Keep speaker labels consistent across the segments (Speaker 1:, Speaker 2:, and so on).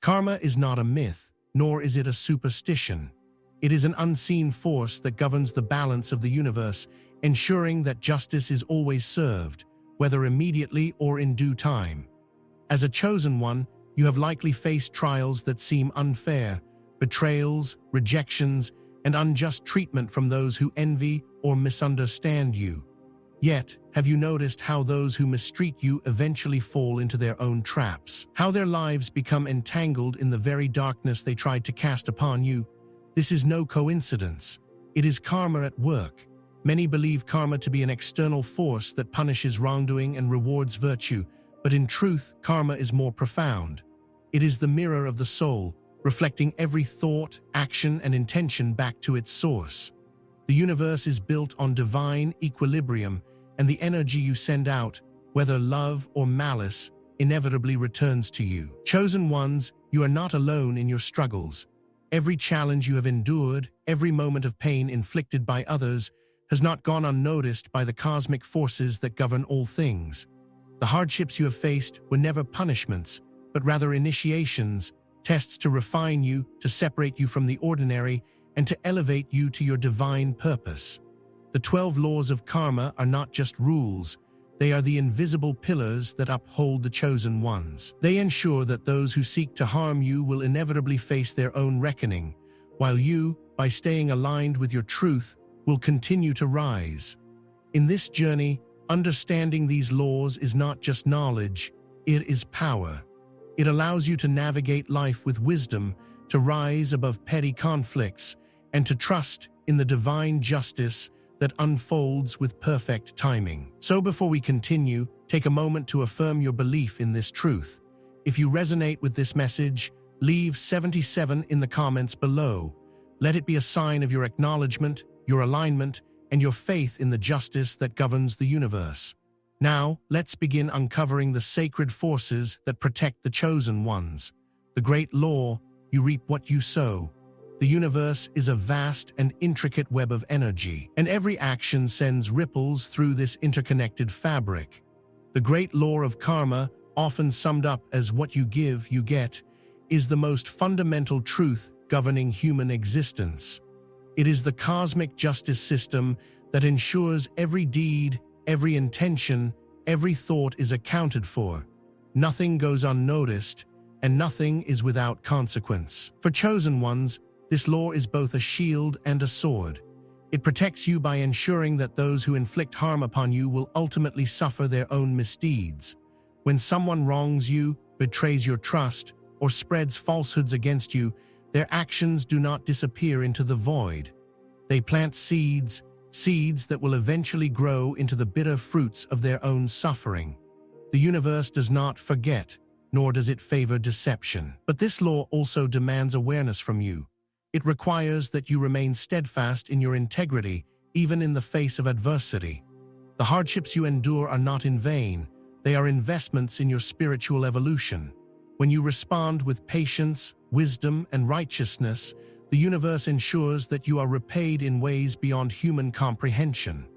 Speaker 1: Karma is not a myth, nor is it a superstition. It is an unseen force that governs the balance of the universe, ensuring that justice is always served, whether immediately or in due time. As a chosen one, you have likely faced trials that seem unfair, betrayals, rejections, and unjust treatment from those who envy or misunderstand you. Yet, have you noticed how those who mistreat you eventually fall into their own traps? How their lives become entangled in the very darkness they tried to cast upon you? This is no coincidence. It is karma at work. Many believe karma to be an external force that punishes wrongdoing and rewards virtue, but in truth, karma is more profound. It is the mirror of the soul, reflecting every thought, action, and intention back to its source. The universe is built on divine equilibrium, and the energy you send out, whether love or malice, inevitably returns to you. Chosen ones, you are not alone in your struggles. Every challenge you have endured, every moment of pain inflicted by others, has not gone unnoticed by the cosmic forces that govern all things. The hardships you have faced were never punishments, but rather initiations, tests to refine you, to separate you from the ordinary, and to elevate you to your divine purpose. The 12 laws of karma are not just rules, they are the invisible pillars that uphold the chosen ones. They ensure that those who seek to harm you will inevitably face their own reckoning, while you, by staying aligned with your truth, will continue to rise. In this journey, understanding these laws is not just knowledge, it is power. It allows you to navigate life with wisdom, to rise above petty conflicts, and to trust in the divine justice that unfolds with perfect timing. So before we continue, take a moment to affirm your belief in this truth. If you resonate with this message, leave 77 in the comments below. Let it be a sign of your acknowledgement, your alignment, and your faith in the justice that governs the universe. Now, let's begin uncovering the sacred forces that protect the chosen ones. The great law, you reap what you sow. The universe is a vast and intricate web of energy, and every action sends ripples through this interconnected fabric. The great law of karma, often summed up as what you give, you get, is the most fundamental truth governing human existence. It is the cosmic justice system that ensures every deed, every intention, every thought is accounted for. Nothing goes unnoticed, and nothing is without consequence. For chosen ones, this law is both a shield and a sword. It protects you by ensuring that those who inflict harm upon you will ultimately suffer their own misdeeds. When someone wrongs you, betrays your trust, or spreads falsehoods against you, their actions do not disappear into the void. They plant seeds that will eventually grow into the bitter fruits of their own suffering. The universe does not forget, nor does it favor deception. But this law also demands awareness from you. It requires that you remain steadfast in your integrity, even in the face of adversity. The hardships you endure are not in vain. They are investments in your spiritual evolution. When you respond with patience, wisdom, and righteousness, the universe ensures that you are repaid in ways beyond human comprehension.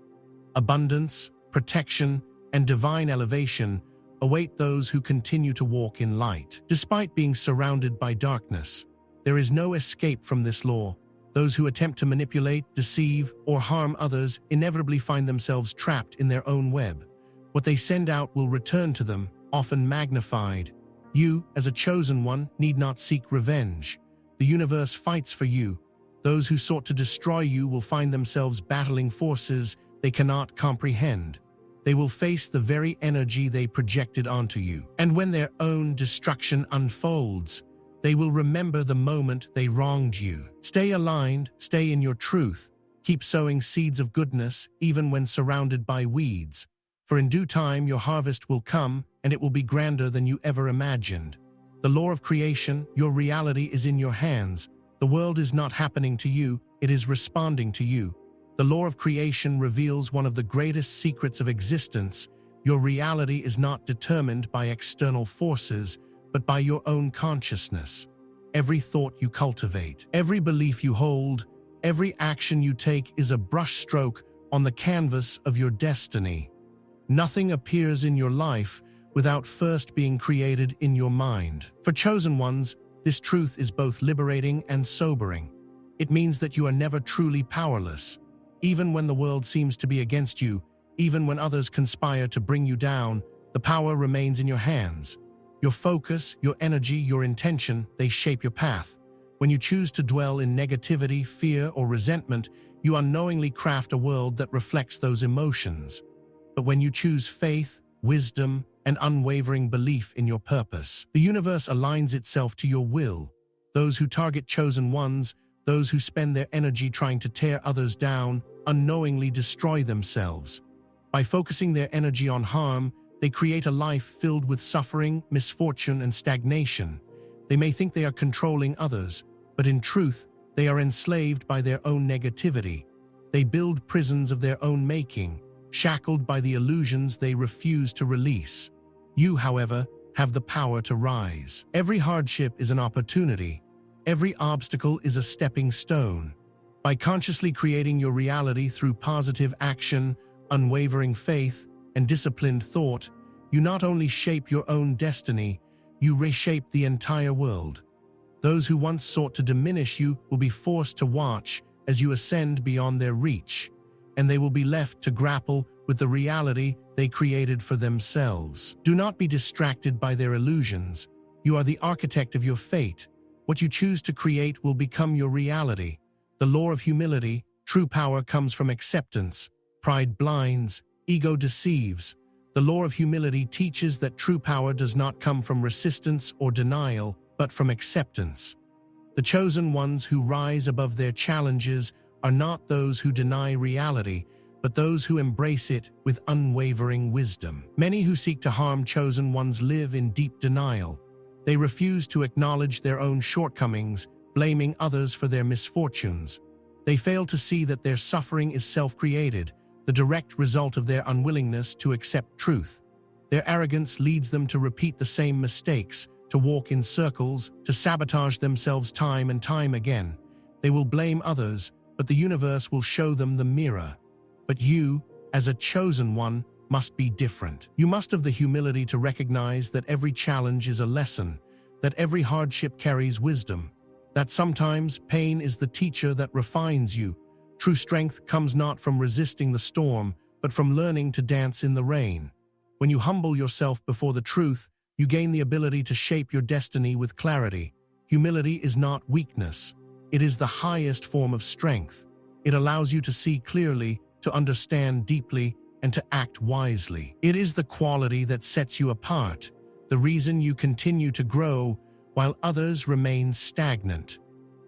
Speaker 1: Abundance, protection, and divine elevation await those who continue to walk in light. Despite being surrounded by darkness, there is no escape from this law. Those who attempt to manipulate, deceive, or harm others inevitably find themselves trapped in their own web. What they send out will return to them, often magnified. You, as a chosen one, need not seek revenge. The universe fights for you. Those who sought to destroy you will find themselves battling forces they cannot comprehend. They will face the very energy they projected onto you. And when their own destruction unfolds, they will remember the moment they wronged you. Stay aligned, stay in your truth. Keep sowing seeds of goodness, even when surrounded by weeds. For in due time your harvest will come, and it will be grander than you ever imagined. The law of creation, your reality is in your hands. The world is not happening to you, it is responding to you. The law of creation reveals one of the greatest secrets of existence. Your reality is not determined by external forces, but by your own consciousness. Every thought you cultivate, every belief you hold, every action you take is a brushstroke on the canvas of your destiny. Nothing appears in your life without first being created in your mind. For chosen ones, This truth is both liberating and sobering. It means that you are never truly powerless. Even when the world seems to be against you, even when others conspire to bring you down, the power remains in your hands. Your focus, your energy, your intention, they shape your path. When you choose to dwell in negativity, fear, or resentment, you unknowingly craft a world that reflects those emotions. But when you choose faith, wisdom, and unwavering belief in your purpose, the universe aligns itself to your will. Those who target chosen ones, those who spend their energy trying to tear others down, unknowingly destroy themselves. By focusing their energy on harm, they create a life filled with suffering, misfortune, and stagnation. They may think they are controlling others, but in truth, they are enslaved by their own negativity. They build prisons of their own making, shackled by the illusions they refuse to release. You, however, have the power to rise. Every hardship is an opportunity. Every obstacle is a stepping stone. By consciously creating your reality through positive action, unwavering faith, and disciplined thought, you not only shape your own destiny, you reshape the entire world. Those who once sought to diminish you will be forced to watch as you ascend beyond their reach, and they will be left to grapple with the reality they created for themselves. Do not be distracted by their illusions. You are the architect of your fate. What you choose to create will become your reality. The law of humility, true power comes from acceptance. Pride blinds, ego deceives. The law of humility teaches that true power does not come from resistance or denial, but from acceptance. The chosen ones who rise above their challenges are not those who deny reality, but those who embrace it with unwavering wisdom. Many who seek to harm chosen ones live in deep denial. They refuse to acknowledge their own shortcomings, blaming others for their misfortunes. They fail to see that their suffering is self-created, the direct result of their unwillingness to accept truth. Their arrogance leads them to repeat the same mistakes, to walk in circles, to sabotage themselves time and time again. They will blame others, but the universe will show them the mirror. But you, as a chosen one, must be different. You must have the humility to recognize that every challenge is a lesson, that every hardship carries wisdom, that sometimes pain is the teacher that refines you. True strength comes not from resisting the storm, but from learning to dance in the rain. When you humble yourself before the truth, you gain the ability to shape your destiny with clarity. Humility is not weakness. It is the highest form of strength. It allows you to see clearly, to understand deeply, and to act wisely. It is the quality that sets you apart, the reason you continue to grow while others remain stagnant.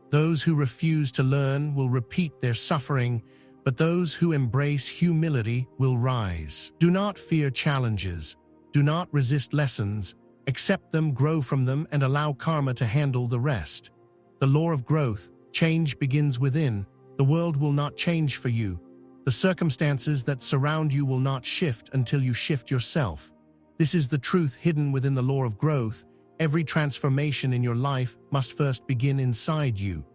Speaker 1: Those who refuse to learn will repeat their suffering, but those who embrace humility will rise. Do not fear challenges. Do not resist lessons. Accept them, grow from them, and allow karma to handle the rest. The law of growth, change begins within. The world will not change for you. The circumstances that surround you will not shift until you shift yourself. This is the truth hidden within the law of growth. Every transformation in your life must first begin inside you.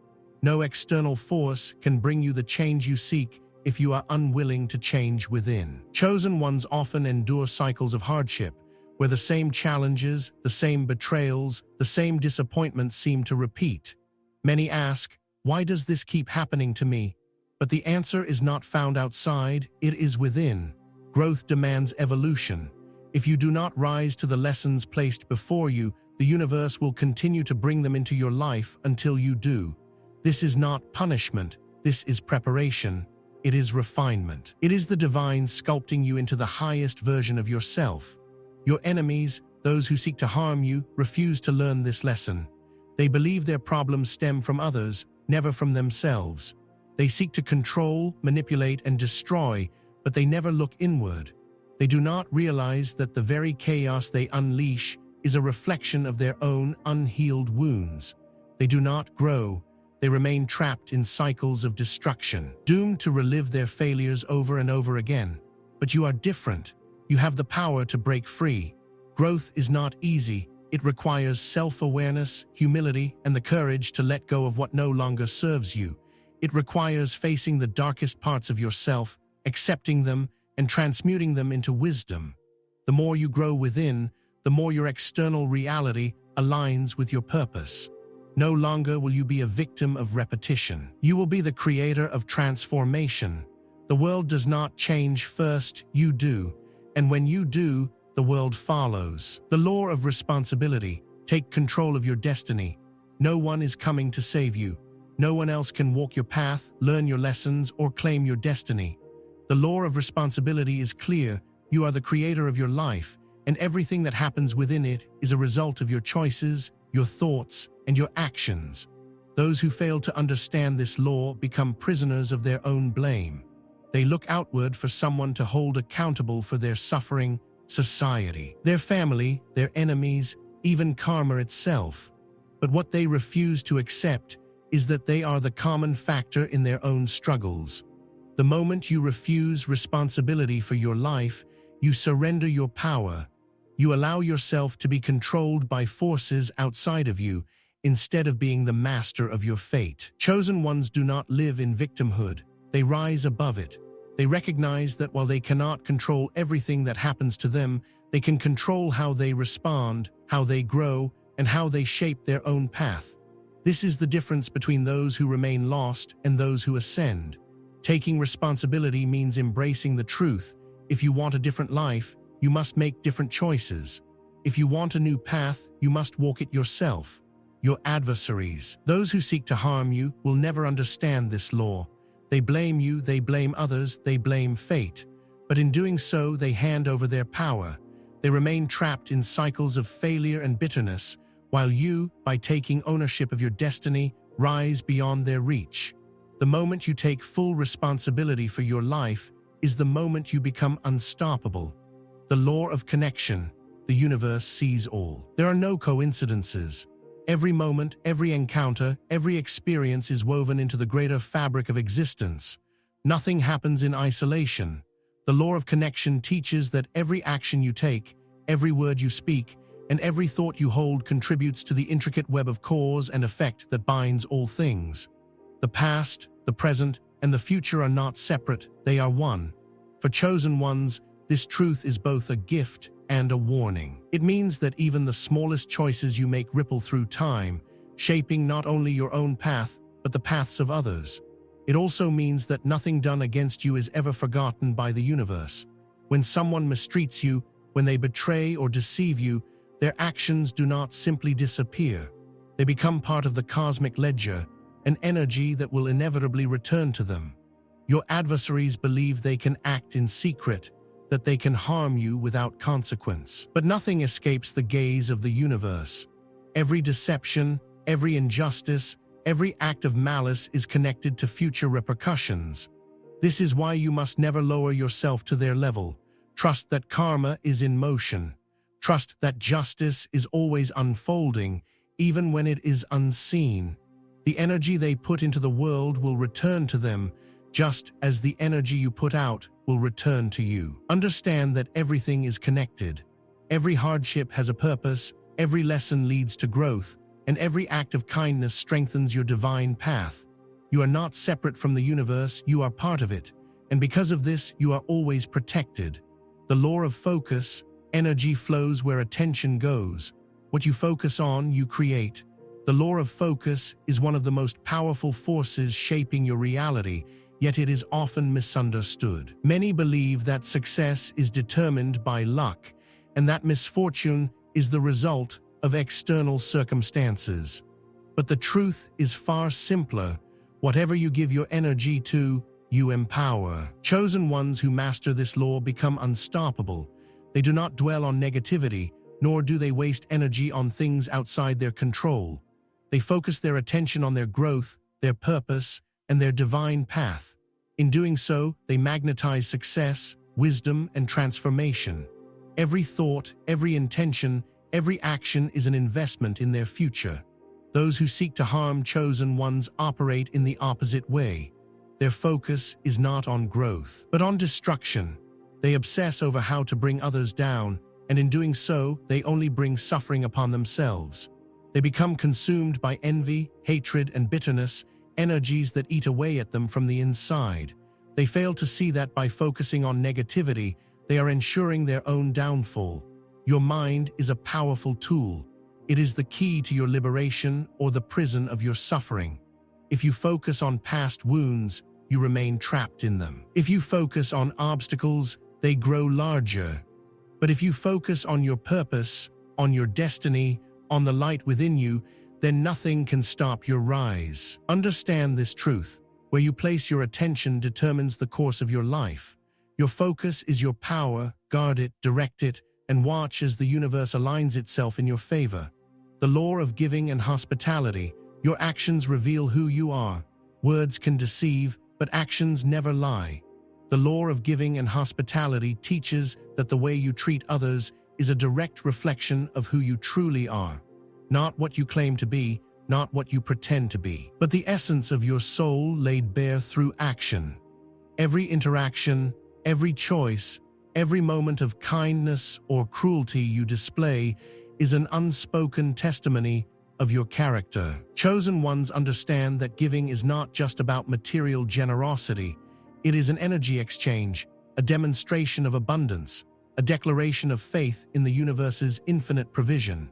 Speaker 1: No external force can bring you the change you seek if you are unwilling to change within. Chosen ones often endure cycles of hardship, where the same challenges, the same betrayals, the same disappointments seem to repeat. Many ask, why does this keep happening to me? But the answer is not found outside, it is within. Growth demands evolution. If you do not rise to the lessons placed before you, the universe will continue to bring them into your life until you do. This is not punishment, this is preparation. It is refinement. It is the divine sculpting you into the highest version of yourself. Your enemies, those who seek to harm you, refuse to learn this lesson. They believe their problems stem from others, never from themselves. They seek to control, manipulate, and destroy, but they never look inward. They do not realize that the very chaos they unleash is a reflection of their own unhealed wounds. They do not grow. They remain trapped in cycles of destruction, doomed to relive their failures over and over again. But you are different. You have the power to break free. Growth is not easy. It requires self-awareness, humility, and the courage to let go of what no longer serves you. It requires facing the darkest parts of yourself, accepting them, and transmuting them into wisdom. The more you grow within, the more your external reality aligns with your purpose. No longer will you be a victim of repetition. You will be the creator of transformation. The world does not change first, you do. And when you do, the world follows. The law of responsibility. Take control of your destiny. No one is coming to save you. No one else can walk your path, learn your lessons, or claim your destiny. The law of responsibility is clear. You are the creator of your life, and everything that happens within it is a result of your choices, your thoughts, and your actions. Those who fail to understand this law become prisoners of their own blame. They look outward for someone to hold accountable for their suffering, society, their family, their enemies, even karma itself. But what they refuse to accept is that they are the common factor in their own struggles. The moment you refuse responsibility for your life, you surrender your power. You allow yourself to be controlled by forces outside of you, instead of being the master of your fate. Chosen ones do not live in victimhood. They rise above it. They recognize that while they cannot control everything that happens to them, they can control how they respond, how they grow, and how they shape their own path. This is the difference between those who remain lost and those who ascend. Taking responsibility means embracing the truth. If you want a different life, you must make different choices. If you want a new path, you must walk it yourself. Your adversaries, those who seek to harm you, will never understand this law. They blame you, they blame others, they blame fate. But in doing so, they hand over their power. They remain trapped in cycles of failure and bitterness, while you, by taking ownership of your destiny, rise beyond their reach. The moment you take full responsibility for your life is the moment you become unstoppable. The law of connection. The universe sees all. There are no coincidences. Every moment, every encounter, every experience is woven into the greater fabric of existence. Nothing happens in isolation. The law of connection teaches that every action you take, every word you speak, and every thought you hold contributes to the intricate web of cause and effect that binds all things. The past, the present, and the future are not separate, they are one. For chosen ones, this truth is both a gift and a warning. It means that even the smallest choices you make ripple through time, shaping not only your own path, but the paths of others. It also means that nothing done against you is ever forgotten by the universe. When someone mistreats you, when they betray or deceive you, their actions do not simply disappear. They become part of the cosmic ledger, an energy that will inevitably return to them. Your adversaries believe they can act in secret, that they can harm you without consequence. But nothing escapes the gaze of the universe. Every deception, every injustice, every act of malice is connected to future repercussions. This is why you must never lower yourself to their level. Trust that karma is in motion. Trust that justice is always unfolding, even when it is unseen. The energy they put into the world will return to them, just as the energy you put out will return to you. Understand that everything is connected. Every hardship has a purpose, every lesson leads to growth, and every act of kindness strengthens your divine path. You are not separate from the universe, you are part of it, and because of this, you are always protected. The law of focus. Energy flows where attention goes. What you focus on, you create. The law of focus is one of the most powerful forces shaping your reality, yet it is often misunderstood. Many believe that success is determined by luck, and that misfortune is the result of external circumstances. But the truth is far simpler. Whatever you give your energy to, you empower. Chosen ones who master this law become unstoppable. They do not dwell on negativity, nor do they waste energy on things outside their control. They focus their attention on their growth, their purpose, and their divine path. In doing so, they magnetize success, wisdom, and transformation. Every thought, every intention, every action is an investment in their future. Those who seek to harm chosen ones operate in the opposite way. Their focus is not on growth, but on destruction. They obsess over how to bring others down, and in doing so, they only bring suffering upon themselves. They become consumed by envy, hatred, and bitterness, energies that eat away at them from the inside. They fail to see that by focusing on negativity, they are ensuring their own downfall. Your mind is a powerful tool. It is the key to your liberation or the prison of your suffering. If you focus on past wounds, you remain trapped in them. If you focus on obstacles, they grow larger. But if you focus on your purpose, on your destiny, on the light within you, then nothing can stop your rise. Understand this truth. Where you place your attention determines the course of your life. Your focus is your power. Guard it, direct it, and watch as the universe aligns itself in your favor. The law of giving and hospitality. Your actions reveal who you are. Words can deceive, but actions never lie. The law of giving and hospitality teaches that the way you treat others is a direct reflection of who you truly are. Not what you claim to be, not what you pretend to be, but the essence of your soul laid bare through action. Every interaction, every choice, every moment of kindness or cruelty you display is an unspoken testimony of your character. Chosen ones understand that giving is not just about material generosity. It is an energy exchange, a demonstration of abundance, a declaration of faith in the universe's infinite provision.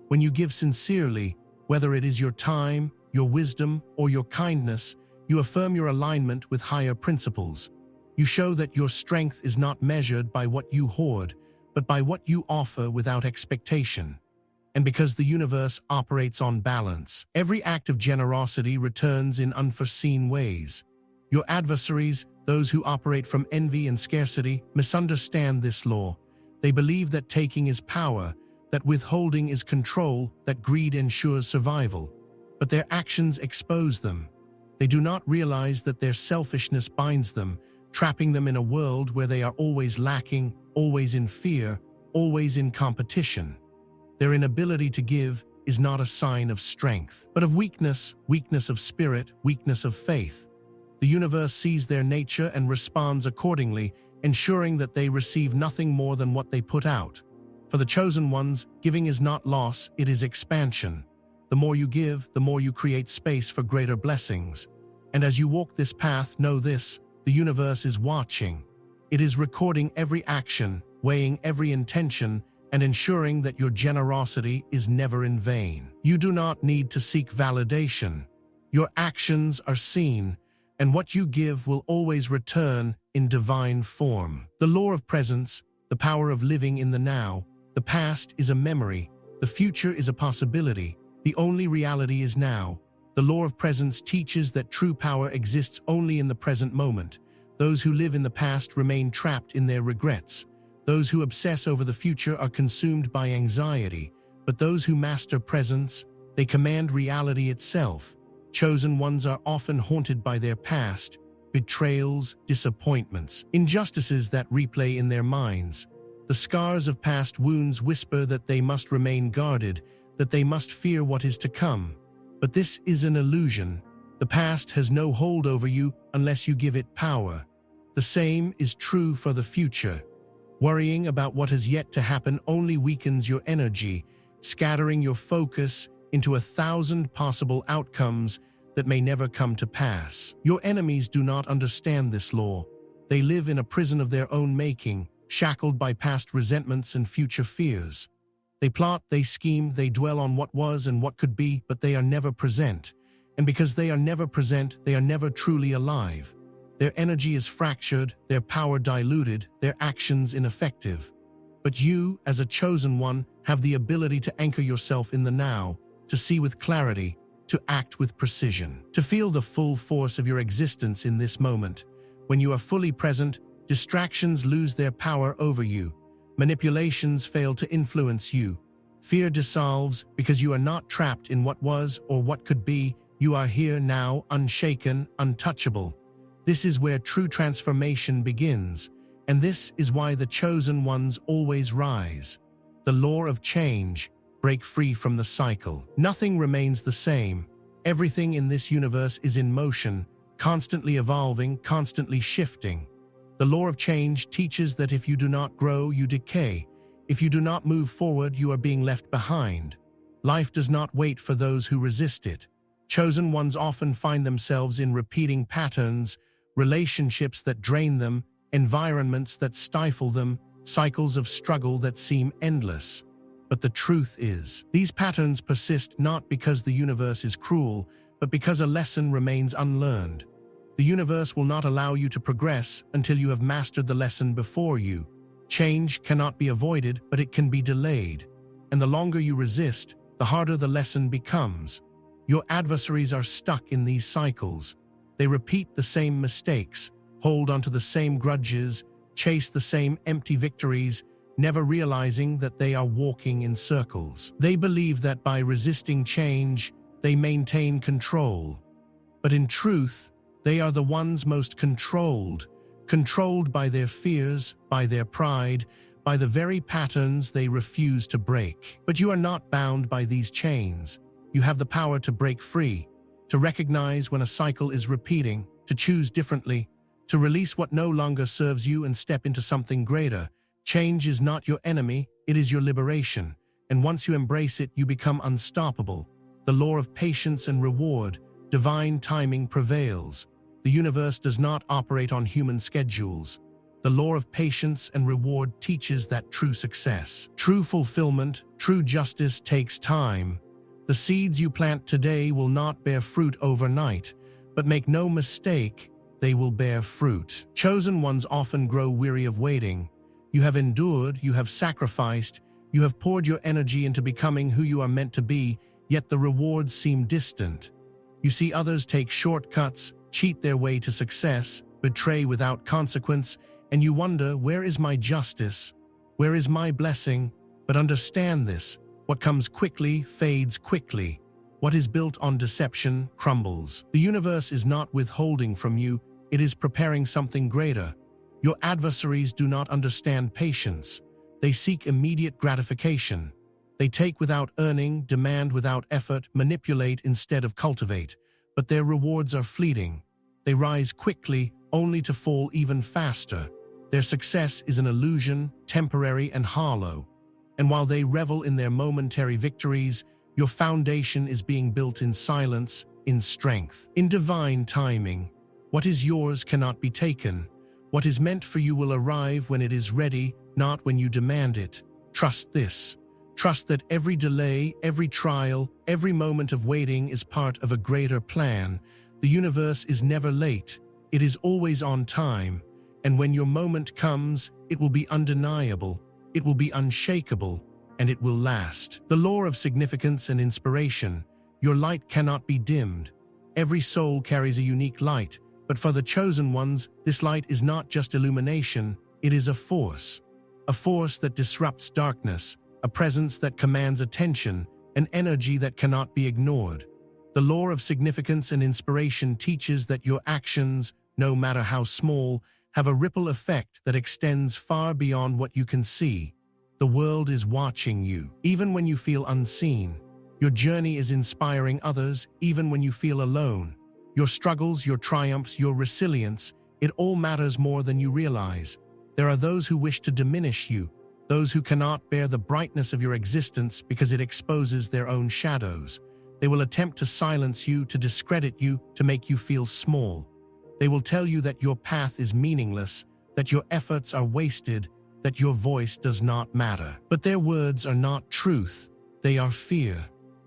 Speaker 1: When you give sincerely, whether it is your time, your wisdom, or your kindness, you affirm your alignment with higher principles. You show that your strength is not measured by what you hoard, but by what you offer without expectation. And because the universe operates on balance, every act of generosity returns in unforeseen ways. Your adversaries, those who operate from envy and scarcity, misunderstand this law. They believe that taking is power, that withholding is control, that greed ensures survival. But their actions expose them. They do not realize that their selfishness binds them, trapping them in a world where they are always lacking, always in fear, always in competition. Their inability to give is not a sign of strength, but of weakness, weakness of spirit, weakness of faith. The universe sees their nature and responds accordingly, ensuring that they receive nothing more than what they put out. For the chosen ones, giving is not loss, it is expansion. The more you give, the more you create space for greater blessings. And as you walk this path, know this: the universe is watching. It is recording every action, weighing every intention, and ensuring that your generosity is never in vain. You do not need to seek validation. Your actions are seen, and what you give will always return in divine form. The law of presence, the power of living in the now. The past is a memory. The future is a possibility. The only reality is now. The law of presence teaches that true power exists only in the present moment. Those who live in the past remain trapped in their regrets. Those who obsess over the future are consumed by anxiety. But those who master presence, they command reality itself. Chosen ones are often haunted by their past, betrayals, disappointments, injustices that replay in their minds. The scars of past wounds whisper that they must remain guarded, that they must fear what is to come. But this is an illusion. The past has no hold over you unless you give it power. The same is true for the future. Worrying about what has yet to happen only weakens your energy, scattering your focus into 1,000 possible outcomes that may never come to pass. Your enemies do not understand this law. They live in a prison of their own making, shackled by past resentments and future fears. They plot, they scheme, they dwell on what was and what could be, but they are never present. And because they are never present, they are never truly alive. Their energy is fractured, their power diluted, their actions ineffective. But you, as a chosen one, have the ability to anchor yourself in the now, to see with clarity, to act with precision, to feel the full force of your existence in this moment. When you are fully present, distractions lose their power over you. Manipulations fail to influence you. Fear dissolves because you are not trapped in what was or what could be. You are here now, unshaken, untouchable. This is where true transformation begins, and this is why the chosen ones always rise. The law of change. Break free from the cycle. Nothing remains the same. Everything in this universe is in motion, constantly evolving, constantly shifting. The law of change teaches that if you do not grow, you decay. If you do not move forward, you are being left behind. Life does not wait for those who resist it. Chosen ones often find themselves in repeating patterns, relationships that drain them, environments that stifle them, cycles of struggle that seem endless. But the truth is, these patterns persist not because the universe is cruel, but because a lesson remains unlearned. The universe will not allow you to progress until you have mastered the lesson before you. Change cannot be avoided, but it can be delayed. And the longer you resist, the harder the lesson becomes. Your adversaries are stuck in these cycles. They repeat the same mistakes, hold onto the same grudges, chase the same empty victories, never realizing that they are walking in circles. They believe that by resisting change, they maintain control. But in truth, they are the ones most controlled by their fears, by their pride, by the very patterns they refuse to break. But you are not bound by these chains. You have the power to break free, to recognize when a cycle is repeating, to choose differently, to release what no longer serves you and step into something greater. Change is not your enemy, it is your liberation. And once you embrace it, you become unstoppable. The law of patience and reward, divine timing prevails. The universe does not operate on human schedules. The law of patience and reward teaches that true success, true fulfillment, true justice takes time. The seeds you plant today will not bear fruit overnight, but make no mistake, they will bear fruit. Chosen ones often grow weary of waiting. You have endured, you have sacrificed, you have poured your energy into becoming who you are meant to be, yet the rewards seem distant. You see others take shortcuts, cheat their way to success, betray without consequence, and you wonder, where is my justice? Where is my blessing? But understand this, what comes quickly fades quickly. What is built on deception crumbles. The universe is not withholding from you, it is preparing something greater. Your adversaries do not understand patience. They seek immediate gratification. They take without earning, demand without effort, manipulate instead of cultivate. But their rewards are fleeting. They rise quickly, only to fall even faster. Their success is an illusion, temporary and hollow. And while they revel in their momentary victories, your foundation is being built in silence, in strength, in divine timing. What is yours cannot be taken. What is meant for you will arrive when it is ready, not when you demand it. Trust this. Trust that every delay, every trial, every moment of waiting is part of a greater plan. The universe is never late. It is always on time. And when your moment comes, it will be undeniable, it will be unshakable, and it will last. The law of significance and inspiration. Your light cannot be dimmed. Every soul carries a unique light, but for the chosen ones, this light is not just illumination, it is a force that disrupts darkness, a presence that commands attention, an energy that cannot be ignored. The law of significance and inspiration teaches that your actions, no matter how small, have a ripple effect that extends far beyond what you can see. The world is watching you, even when you feel unseen. Your journey is inspiring others, even when you feel alone. Your struggles, your triumphs, your resilience, it all matters more than you realize. There are those who wish to diminish you, those who cannot bear the brightness of your existence because it exposes their own shadows. They will attempt to silence you, to discredit you, to make you feel small. They will tell you that your path is meaningless, that your efforts are wasted, that your voice does not matter. But their words are not truth. They are fear.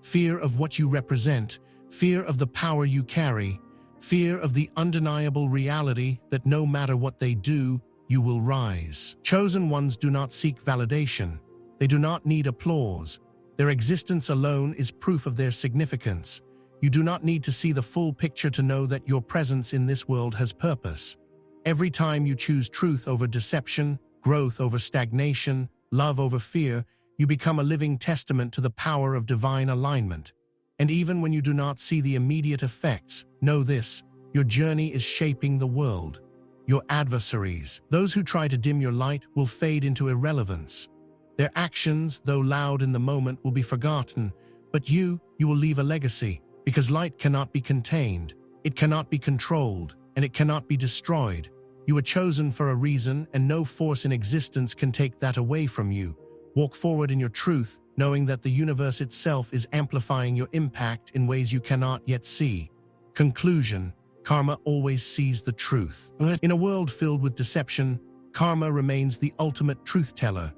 Speaker 1: Fear of what you represent, fear of the power you carry, fear of the undeniable reality that no matter what they do, you will rise. Chosen ones do not seek validation. They do not need applause. Their existence alone is proof of their significance. You do not need to see the full picture to know that your presence in this world has purpose. Every time you choose truth over deception, growth over stagnation, love over fear, you become a living testament to the power of divine alignment. And even when you do not see the immediate effects, know this, your journey is shaping the world. Your adversaries, those who try to dim your light, will fade into irrelevance. Their actions, though loud in the moment, will be forgotten, but you will leave a legacy, because light cannot be contained, it cannot be controlled, and it cannot be destroyed. You were chosen for a reason, and no force in existence can take that away from you. Walk forward in your truth, knowing that the universe itself is amplifying your impact in ways you cannot yet see. Conclusion: karma always sees the truth. In a world filled with deception, karma remains the ultimate truth teller.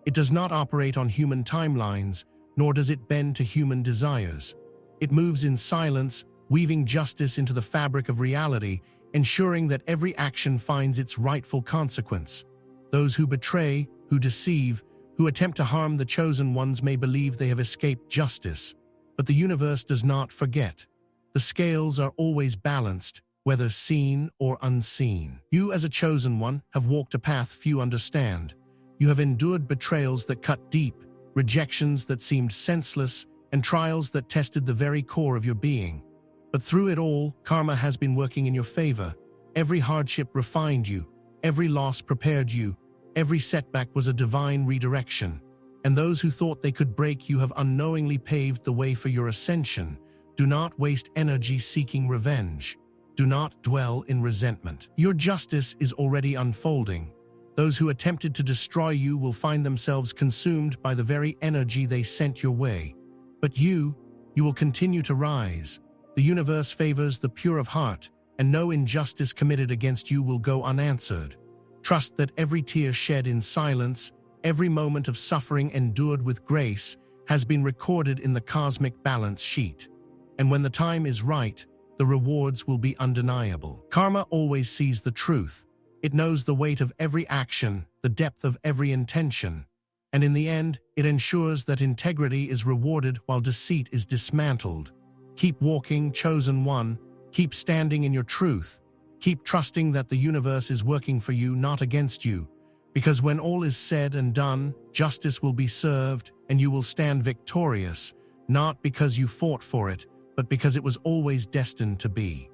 Speaker 1: It does not operate on human timelines, nor does it bend to human desires. It moves in silence, weaving justice into the fabric of reality, ensuring that every action finds its rightful consequence. Those who betray, who deceive, who attempt to harm the chosen ones may believe they have escaped justice. But the universe does not forget. The scales are always balanced, whether seen or unseen. You, as a chosen one, have walked a path few understand. You have endured betrayals that cut deep, rejections that seemed senseless, and trials that tested the very core of your being. But through it all, karma has been working in your favor. Every hardship refined you. Every loss prepared you. Every setback was a divine redirection. And those who thought they could break you have unknowingly paved the way for your ascension. Do not waste energy seeking revenge. Do not dwell in resentment. Your justice is already unfolding. Those who attempted to destroy you will find themselves consumed by the very energy they sent your way. But you will continue to rise. The universe favors the pure of heart, and no injustice committed against you will go unanswered. Trust that every tear shed in silence, every moment of suffering endured with grace, has been recorded in the cosmic balance sheet. And when the time is right, the rewards will be undeniable. Karma always sees the truth. It knows the weight of every action, the depth of every intention. And in the end, it ensures that integrity is rewarded while deceit is dismantled. Keep walking, chosen one. Keep standing in your truth. Keep trusting that the universe is working for you, not against you. Because when all is said and done, justice will be served, and you will stand victorious, not because you fought for it, but because it was always destined to be.